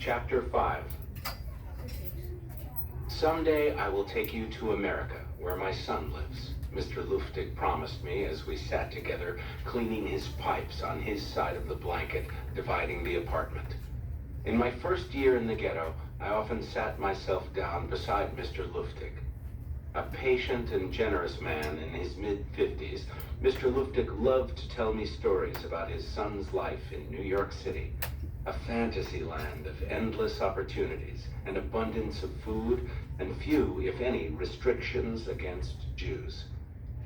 Chapter 5. Someday I will take you to America, where my son lives, Mr. Luftig promised me as we sat together, cleaning his pipes on his side of the blanket, dividing the apartment. In my first year in the ghetto, I often sat myself down beside Mr. Luftig. A patient and generous man in his mid-50s, Mr. Luftig loved to tell me stories about his son's life in New York City, a fantasy land of endless opportunities, an abundance of food, and few, if any, restrictions against Jews.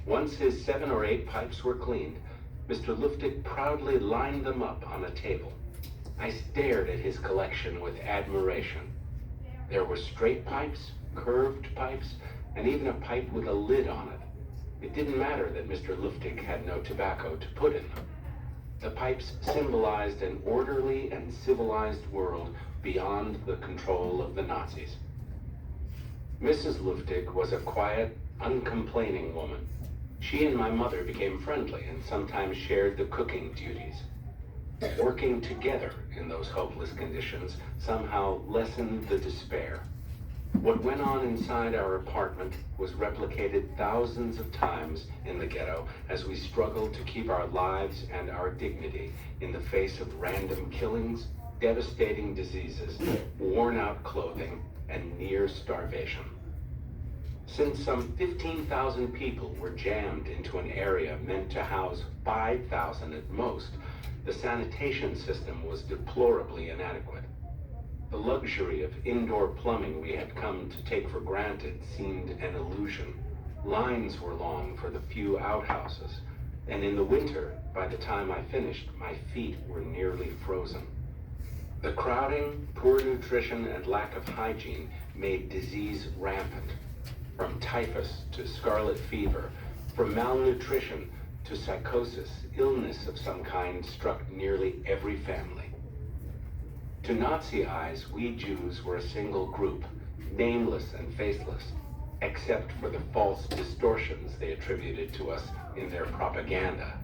Once his 7 or 8 pipes were cleaned, Mr. Luftig proudly lined them up on a table. I stared at his collection with admiration. There were straight pipes, curved pipes, and even a pipe with a lid on it. It didn't matter that Mr. Luftig had no tobacco to put in them. The pipes symbolized an orderly and civilized world beyond the control of the Nazis. Mrs. Luftig was a quiet, uncomplaining woman. She and my mother became friendly and sometimes shared the cooking duties. Working together in those hopeless conditions somehow lessened the despair. What went on inside our apartment was replicated thousands of times in the ghetto as we struggled to keep our lives and our dignity in the face of random killings, devastating diseases, worn-out clothing, and near starvation. Since some 15,000 people were jammed into an area meant to house 5,000 at most, the sanitation system was deplorably inadequate. The luxury of indoor plumbing we had come to take for granted seemed an illusion. Lines were long for the few outhouses, and in the winter, by the time I finished, my feet were nearly frozen. The crowding, poor nutrition, and lack of hygiene made disease rampant. From typhus to scarlet fever, from malnutrition to psychosis, illness of some kind struck nearly every family. To Nazi eyes, we Jews were a single group, nameless and faceless, except for the false distortions they attributed to us in their propaganda.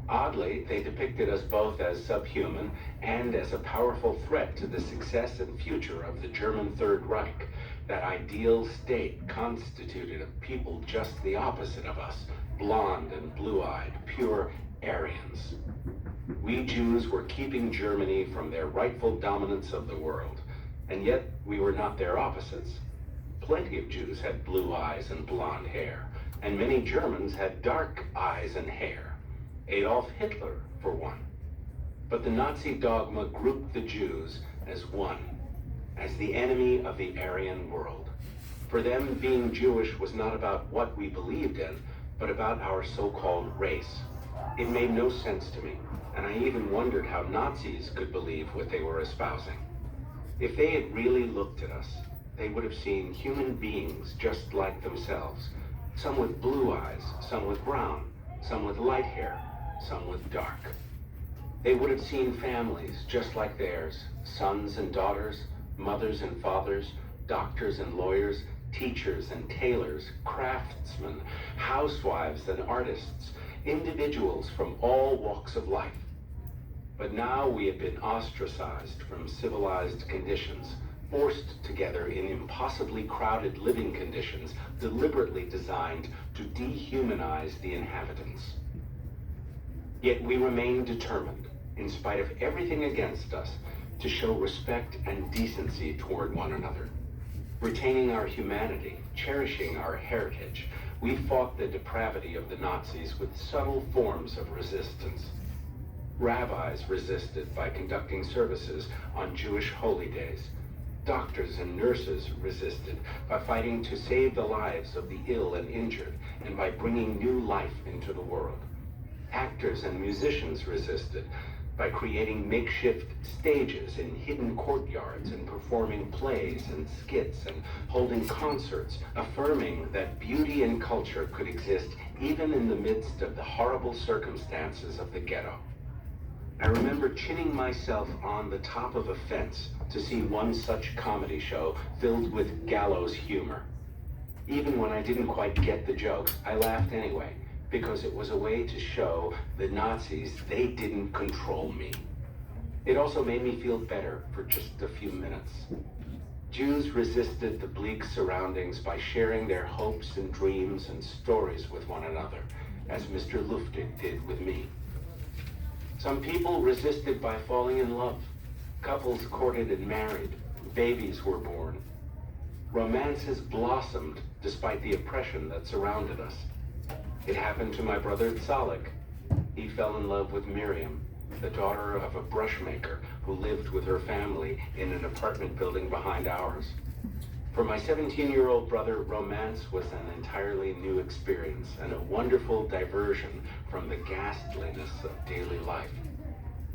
Oddly, they depicted us both as subhuman and as a powerful threat to the success and future of the German Third Reich, that ideal state constituted of people just the opposite of us, blonde and blue-eyed, pure Aryans. We Jews were keeping Germany from their rightful dominance of the world, and yet we were not their opposites. Plenty of Jews had blue eyes and blonde hair, and many Germans had dark eyes and hair. Adolf Hitler, for one. But the Nazi dogma grouped the Jews as one, as the enemy of the Aryan world. For them, being Jewish was not about what we believed in, but about our so-called race. It made no sense to me, and I even wondered how Nazis could believe what they were espousing. If they had really looked at us, they would have seen human beings just like themselves, some with blue eyes, some with brown, some with light hair, some with dark. They would have seen families just like theirs, sons and daughters, mothers and fathers, doctors and lawyers, teachers and tailors, craftsmen, housewives and artists, individuals from all walks of life. But now we have been ostracized from civilized conditions, forced together in impossibly crowded living conditions deliberately designed to dehumanize the inhabitants. Yet we remain determined, in spite of everything against us, to show respect and decency toward one another. Retaining our humanity, cherishing our heritage, we fought the depravity of the Nazis with subtle forms of resistance. Rabbis resisted by conducting services on Jewish holy days. Doctors and nurses resisted by fighting to save the lives of the ill and injured and by bringing new life into the world. Actors and musicians resisted by creating makeshift stages in hidden courtyards and performing plays and skits and holding concerts, affirming that beauty and culture could exist even in the midst of the horrible circumstances of the ghetto. I remember chinning myself on the top of a fence to see one such comedy show filled with gallows humor. Even when I didn't quite get the jokes, I laughed anyway, because it was a way to show the Nazis they didn't control me. It also made me feel better for just a few minutes. Jews resisted the bleak surroundings by sharing their hopes and dreams and stories with one another, as Mr. Luftig did with me. Some people resisted by falling in love. Couples courted and married. Babies were born. Romances blossomed despite the oppression that surrounded us. It happened to my brother Zalek. He fell in love with Miriam, the daughter of a brushmaker who lived with her family in an apartment building behind ours. For my 17-year-old brother, romance was an entirely new experience and a wonderful diversion from the ghastliness of daily life.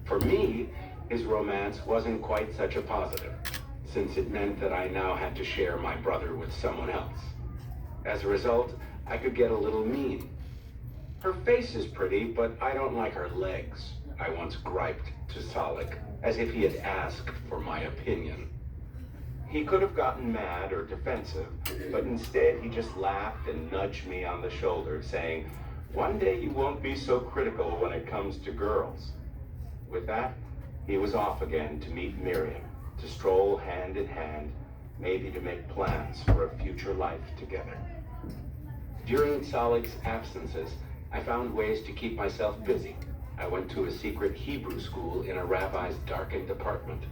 For me, his romance wasn't quite such a positive, since it meant that I now had to share my brother with someone else. As a result, I could get a little mean. Her face is pretty, but I don't like her legs, I once griped to Zalek, as if he had asked for my opinion. He could have gotten mad or defensive, but instead he just laughed and nudged me on the shoulder, saying, "One day you won't be so critical when it comes to girls." With that, he was off again to meet Miriam, to stroll hand in hand, maybe to make plans for a future life together. During Zalek's absences, I found ways to keep myself busy. I went to a secret Hebrew school in a rabbi's darkened apartment.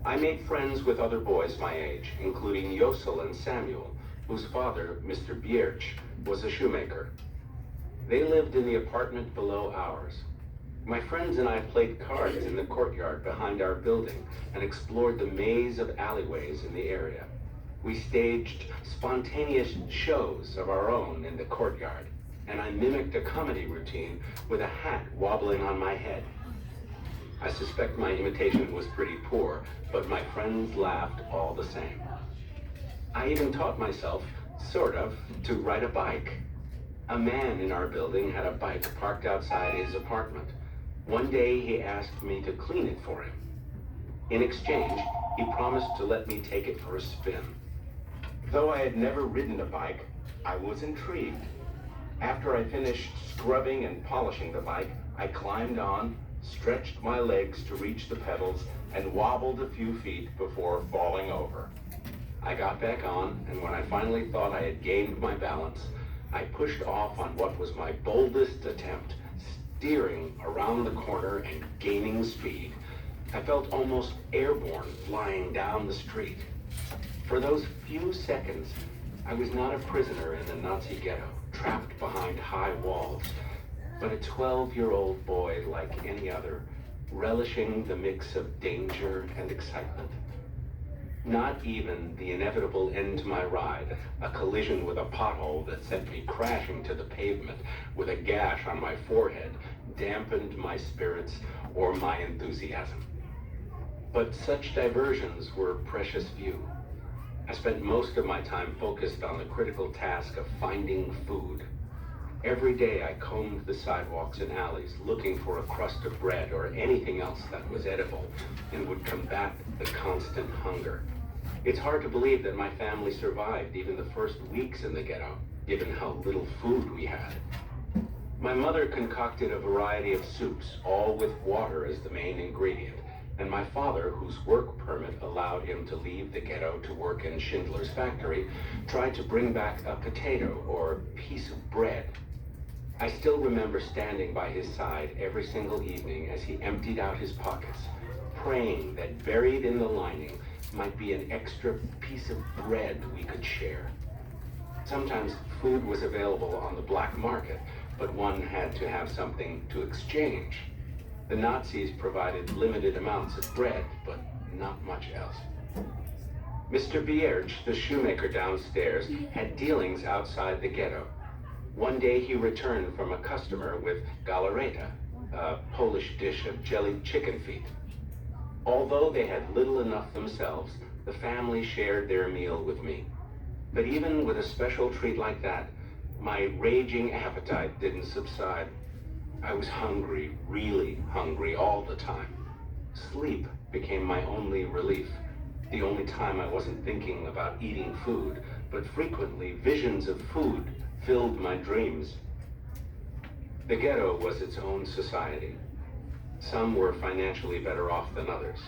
I made friends with other boys my age, including Yosel and Samuel, whose father, Mr. Bierch, was a shoemaker. They lived in the apartment below ours. My friends and I played cards in the courtyard behind our building and explored the maze of alleyways in the area. We staged spontaneous shows of our own in the courtyard, and I mimicked a comedy routine with a hat wobbling on my head. I suspect my imitation was pretty poor, but my friends laughed all the same. I even taught myself, sort of, to ride a bike. A man in our building had a bike parked outside his apartment. One day he asked me to clean it for him. In exchange, he promised to let me take it for a spin. Though I had never ridden a bike, I was intrigued. After I finished scrubbing and polishing the bike, I climbed on, stretched my legs to reach the pedals, and wobbled a few feet before falling over. I got back on, and when I finally thought I had gained my balance, I pushed off on what was my boldest attempt, steering around the corner and gaining speed. I felt almost airborne flying down the street. For those few seconds, I was not a prisoner in the Nazi ghetto, trapped behind high walls, but a 12-year-old boy like any other, relishing the mix of danger and excitement. Not even the inevitable end to my ride, a collision with a pothole that sent me crashing to the pavement with a gash on my forehead, dampened my spirits or my enthusiasm. But such diversions were precious few. I spent most of my time focused on the critical task of finding food. Every day I combed the sidewalks and alleys looking for a crust of bread or anything else that was edible and would combat the constant hunger. It's hard to believe that my family survived even the first weeks in the ghetto, given how little food we had. My mother concocted a variety of soups, all with water as the main ingredient, and my father, whose work permit allowed him to leave the ghetto to work in Schindler's factory, tried to bring back a potato or piece of bread. I still remember standing by his side every single evening as he emptied out his pockets, praying that buried in the lining might be an extra piece of bread we could share. Sometimes food was available on the black market, but one had to have something to exchange. The Nazis provided limited amounts of bread, but not much else. Mr. Bierch, the shoemaker downstairs, had dealings outside the ghetto. One day he returned from a customer with galareta, a Polish dish of jellied chicken feet. Although they had little enough themselves, the family shared their meal with me. But even with a special treat like that, my raging appetite didn't subside. I was hungry, really hungry all the time. Sleep became my only relief. The only time I wasn't thinking about eating food, but frequently visions of food filled my dreams. The ghetto was its own society. Some were financially better off than others.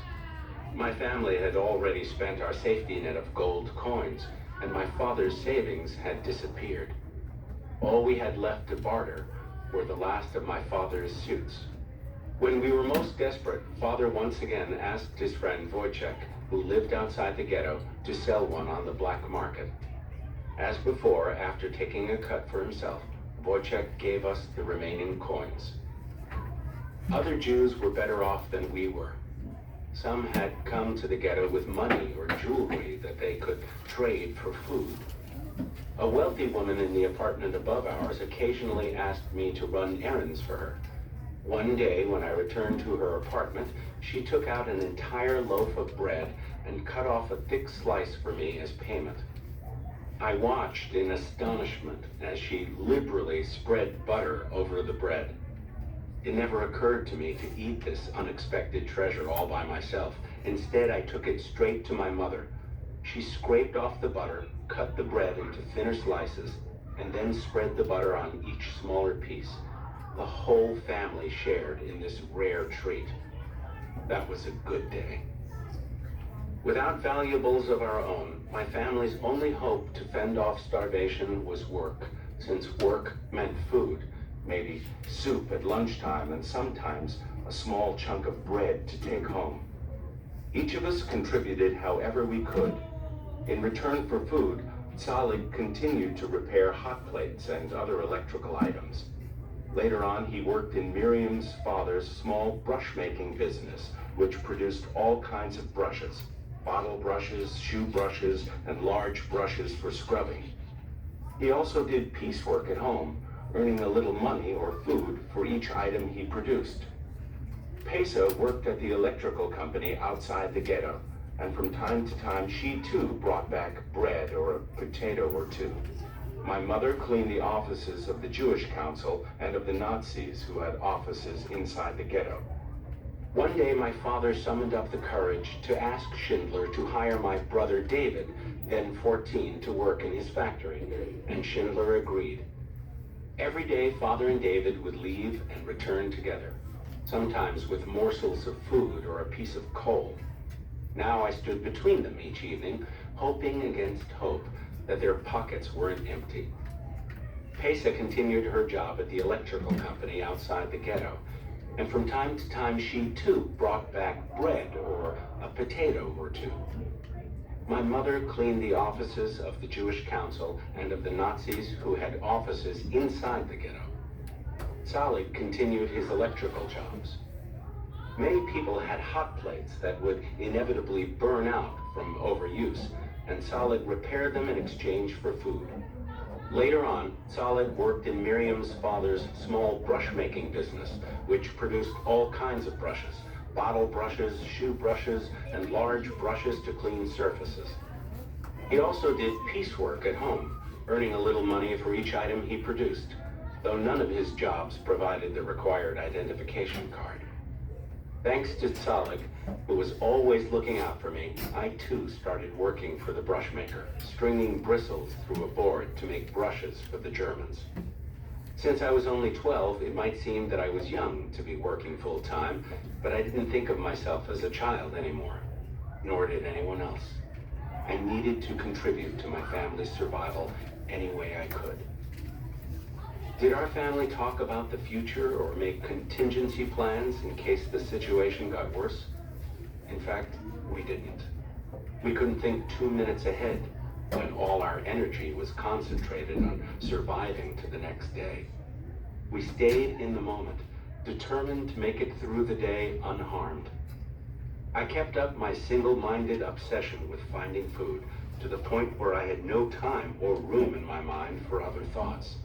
My family had already spent our safety net of gold coins, and my father's savings had disappeared. All we had left to barter were the last of my father's suits. When we were most desperate, Father once again asked his friend Wojciech, who lived outside the ghetto, to sell one on the black market. As before, after taking a cut for himself, Wojciech gave us the remaining coins. Other Jews were better off than we were. Some had come to the ghetto with money or jewelry that they could trade for food. A wealthy woman in the apartment above ours occasionally asked me to run errands for her. One day, when I returned to her apartment, she took out an entire loaf of bread and cut off a thick slice for me as payment. I watched in astonishment as she liberally spread butter over the bread. It never occurred to me to eat this unexpected treasure all by myself. Instead, I took it straight to my mother. She scraped off the butter, cut the bread into thinner slices, and then spread the butter on each smaller piece. The whole family shared in this rare treat. That was a good day. Without valuables of our own, my family's only hope to fend off starvation was work, since work meant food, maybe soup at lunchtime, and sometimes a small chunk of bread to take home. Each of us contributed however we could. In return for food, Salig continued to repair hot plates and other electrical items. Later on, he worked in Miriam's father's small brush-making business, which produced all kinds of brushes: bottle brushes, shoe brushes, and large brushes for scrubbing. He also did piecework at home, earning a little money or food for each item he produced. Pesa worked at the electrical company outside the ghetto, and from time to time she too brought back bread or a potato or two. My mother cleaned the offices of the Jewish Council and of the Nazis who had offices inside the ghetto. One day my father summoned up the courage to ask Schindler to hire my brother David, then 14, to work in his factory, and Schindler agreed. Every day Father and David would leave and return together, sometimes with morsels of food or a piece of coal. Now I stood between them each evening, hoping against hope that their pockets weren't empty. Pesa continued her job at the electrical company outside the ghetto, and from time to time she too brought back bread or a potato or two. My mother cleaned the offices of the Jewish Council and of the Nazis who had offices inside the ghetto. Salig continued his electrical jobs. Many people had hot plates that would inevitably burn out from overuse, and Salig repaired them in exchange for food. Later on, Salig worked in Miriam's father's small brush-making business, which produced all kinds of brushes: bottle brushes, shoe brushes, and large brushes to clean surfaces. He also did piecework at home, earning a little money for each item he produced, though none of his jobs provided the required identification card. Thanks to Salig, who was always looking out for me, I too started working for the brushmaker, stringing bristles through a board to make brushes for the Germans. Since I was only 12, it might seem that I was young to be working full-time, but I didn't think of myself as a child anymore, nor did anyone else. I needed to contribute to my family's survival any way I could. Did our family talk about the future or make contingency plans in case the situation got worse? In fact, we didn't. We couldn't think 2 minutes ahead when all our energy was concentrated on surviving to the next day. We stayed in the moment, determined to make it through the day unharmed. I kept up my single-minded obsession with finding food to the point where I had no time or room in my mind for other thoughts.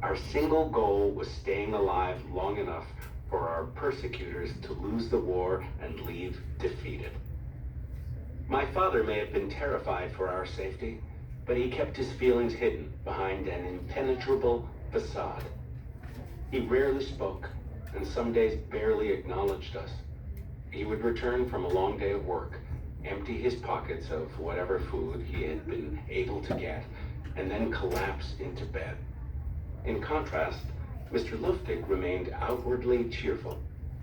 Our single goal was staying alive long enough for our persecutors to lose the war and leave defeated. My father may have been terrified for our safety, but he kept his feelings hidden behind an impenetrable facade. He rarely spoke, and some days barely acknowledged us. He would return from a long day of work, empty his pockets of whatever food he had been able to get, and then collapse into bed. In contrast, Mr. Luftig remained outwardly cheerful.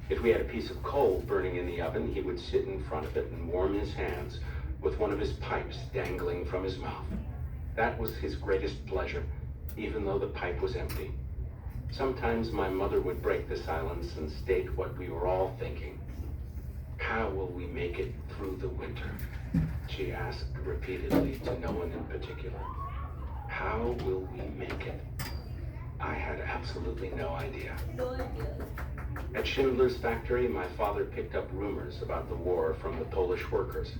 If we had a piece of coal burning in the oven, he would sit in front of it and warm his hands with one of his pipes dangling from his mouth. That was his greatest pleasure, even though the pipe was empty. Sometimes my mother would break the silence and state what we were all thinking. How will we make it through the winter? She asked repeatedly to no one in particular. How will we make it? I had absolutely no idea. At Schindler's factory, my father picked up rumors about the war from the Polish workers.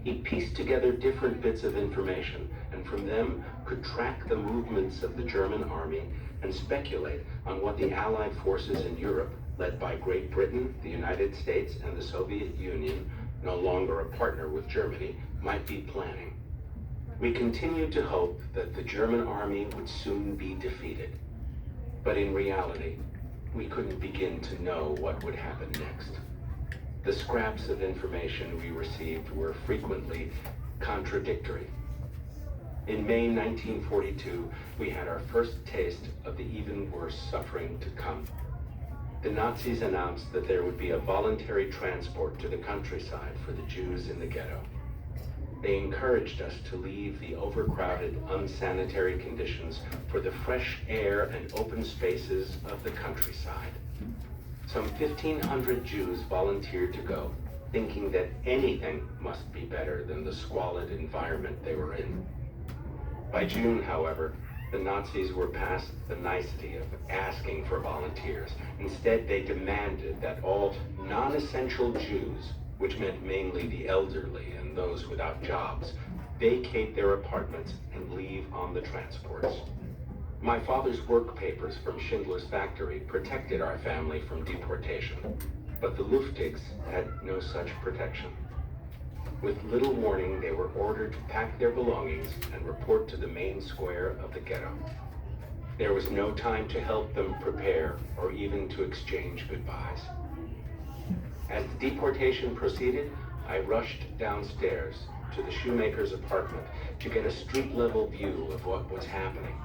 He pieced together different bits of information, and from them could track the movements of the German army and speculate on what the Allied forces in Europe, led by Great Britain, the United States, and the Soviet Union, no longer a partner with Germany, might be planning. We continued to hope that the German army would soon be defeated. But in reality, we couldn't begin to know what would happen next. The scraps of information we received were frequently contradictory. In May 1942, we had our first taste of the even worse suffering to come. The Nazis announced that there would be a voluntary transport to the countryside for the Jews in the ghetto. They encouraged us to leave the overcrowded, unsanitary conditions for the fresh air and open spaces of the countryside. Some 1,500 Jews volunteered to go, thinking that anything must be better than the squalid environment they were in. By June, however, the Nazis were past the nicety of asking for volunteers. Instead, they demanded that all non-essential Jews, which meant mainly the elderly and those without jobs, vacate their apartments and leave on the transports. My father's work papers from Schindler's factory protected our family from deportation, but the Luftigs had no such protection. With little warning, they were ordered to pack their belongings and report to the main square of the ghetto. There was no time to help them prepare or even to exchange goodbyes. As the deportation proceeded, I rushed downstairs to the shoemaker's apartment to get a street-level view of what was happening.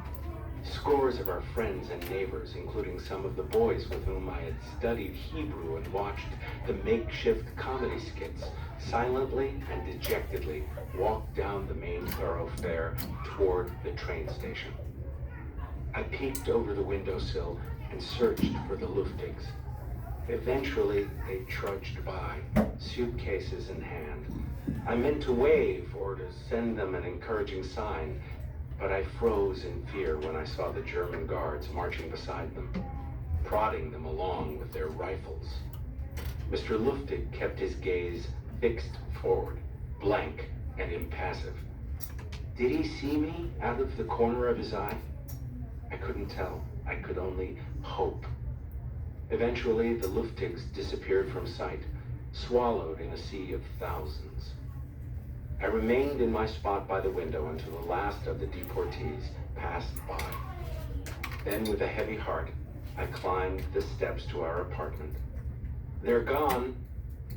Scores of our friends and neighbors, including some of the boys with whom I had studied Hebrew and watched the makeshift comedy skits, silently and dejectedly walked down the main thoroughfare toward the train station. I peeked over the windowsill and searched for the Luftigs. Eventually, they trudged by, suitcases in hand. I meant to wave or to send them an encouraging sign, but I froze in fear when I saw the German guards marching beside them, prodding them along with their rifles. Mr. Luftig kept his gaze fixed forward, blank and impassive. Did he see me out of the corner of his eye? I couldn't tell. I could only hope. Eventually, the Luftigs disappeared from sight, swallowed in a sea of thousands. I remained in my spot by the window until the last of the deportees passed by. Then, with a heavy heart, I climbed the steps to our apartment. "They're gone,"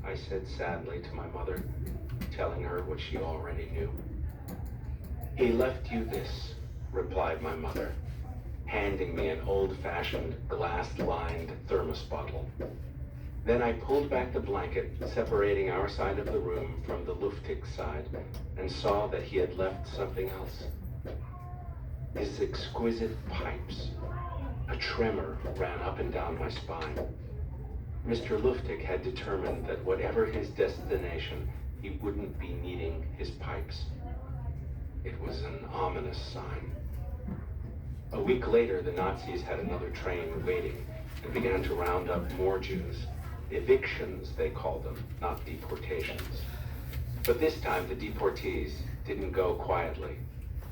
I said sadly to my mother, telling her what she already knew. "He left you this," replied my mother, handing me an old-fashioned glass-lined thermos bottle. Then I pulled back the blanket, separating our side of the room from the Luftig side, and saw that he had left something else. His exquisite pipes. A tremor ran up and down my spine. Mr. Luftig had determined that whatever his destination, he wouldn't be needing his pipes. It was an ominous sign. A week later, the Nazis had another train waiting and began to round up more Jews. Evictions, they called them, not deportations. But this time, the deportees didn't go quietly.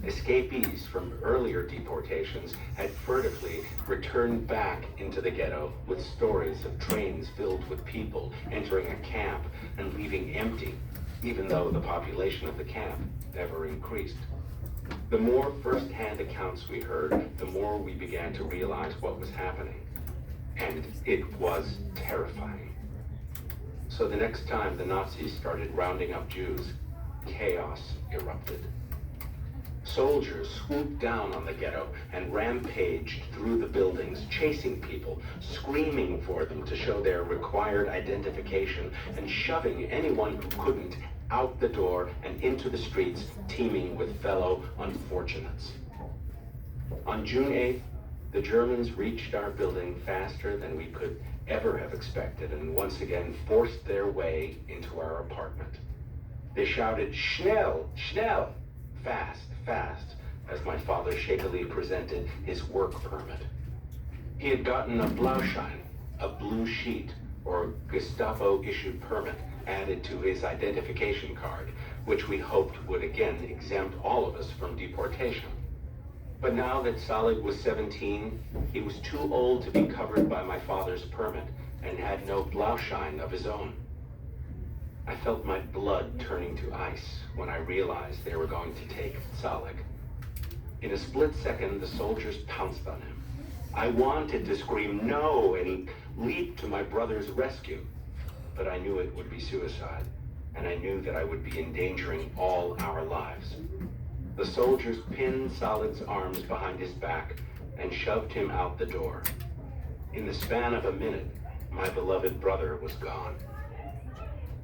Escapees from earlier deportations had furtively returned back into the ghetto with stories of trains filled with people entering a camp and leaving empty, even though the population of the camp never increased. The more first-hand accounts we heard, the more we began to realize what was happening. And it was terrifying. So the next time the Nazis started rounding up Jews, chaos erupted. Soldiers swooped down on the ghetto and rampaged through the buildings, chasing people, screaming for them to show their required identification, and shoving anyone who couldn't out the door and into the streets teeming with fellow unfortunates. On June 8th, the Germans reached our building faster than we could ever have expected and once again forced their way into our apartment. They shouted, "Schnell, schnell!" Fast, fast, as my father shakily presented his work permit. He had gotten a Blauschein, a blue sheet, or Gestapo-issued permit, added to his identification card, which we hoped would again exempt all of us from deportation. But now that Salig was 17, he was too old to be covered by my father's permit and had no Blauschein of his own. I felt my blood turning to ice when I realized they were going to take Salig. In a split second, the soldiers pounced on him. I wanted to scream no and leap to my brother's rescue, but I knew it would be suicide, and I knew that I would be endangering all our lives. The soldiers pinned Salig's arms behind his back and shoved him out the door. In the span of a minute, my beloved brother was gone.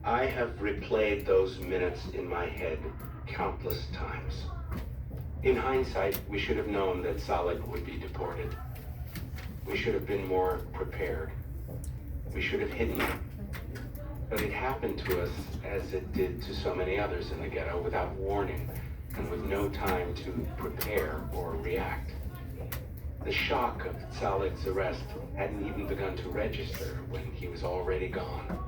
I have replayed those minutes in my head countless times. In hindsight, we should have known that Salig would be deported. We should have been more prepared. We should have hidden him. But it happened to us as it did to so many others in the ghetto without warning and with no time to prepare or react. The shock of Salig's arrest hadn't even begun to register when he was already gone.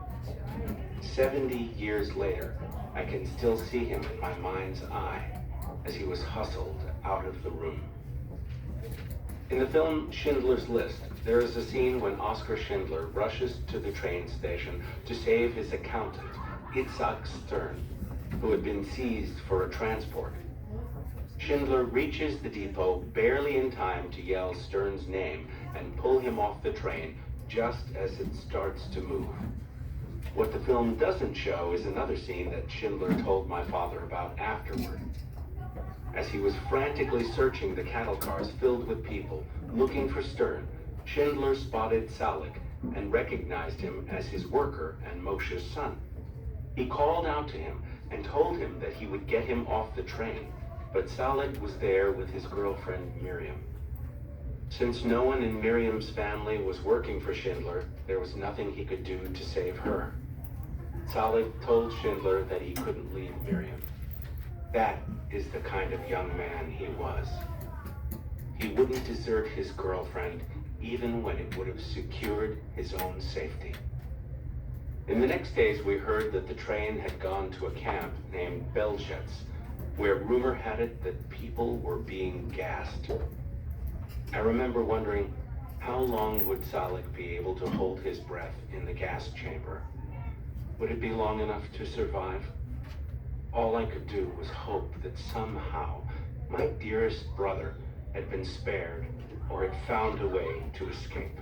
70 years later, I can still see him in my mind's eye as he was hustled out of the room. In the film Schindler's List, there is a scene when Oskar Schindler rushes to the train station to save his accountant, Itzhak Stern, who had been seized for a transport. Schindler reaches the depot barely in time to yell Stern's name and pull him off the train just as it starts to move. What the film doesn't show is another scene that Schindler told my father about afterward. As he was frantically searching the cattle cars filled with people, looking for Stern, Schindler spotted Salig and recognized him as his worker and Moshe's son. He called out to him and told him that he would get him off the train, but Salig was there with his girlfriend Miriam. Since no one in Miriam's family was working for Schindler, there was nothing he could do to save her. Salig told Schindler that he couldn't leave Miriam. That is the kind of young man he was. He wouldn't desert his girlfriend even when it would have secured his own safety. In the next days, we heard that the train had gone to a camp named Belzec, where rumor had it that people were being gassed. I remember wondering, how long would Salig be able to hold his breath in the gas chamber? Would it be long enough to survive? All I could do was hope that somehow my dearest brother had been spared or had found a way to escape.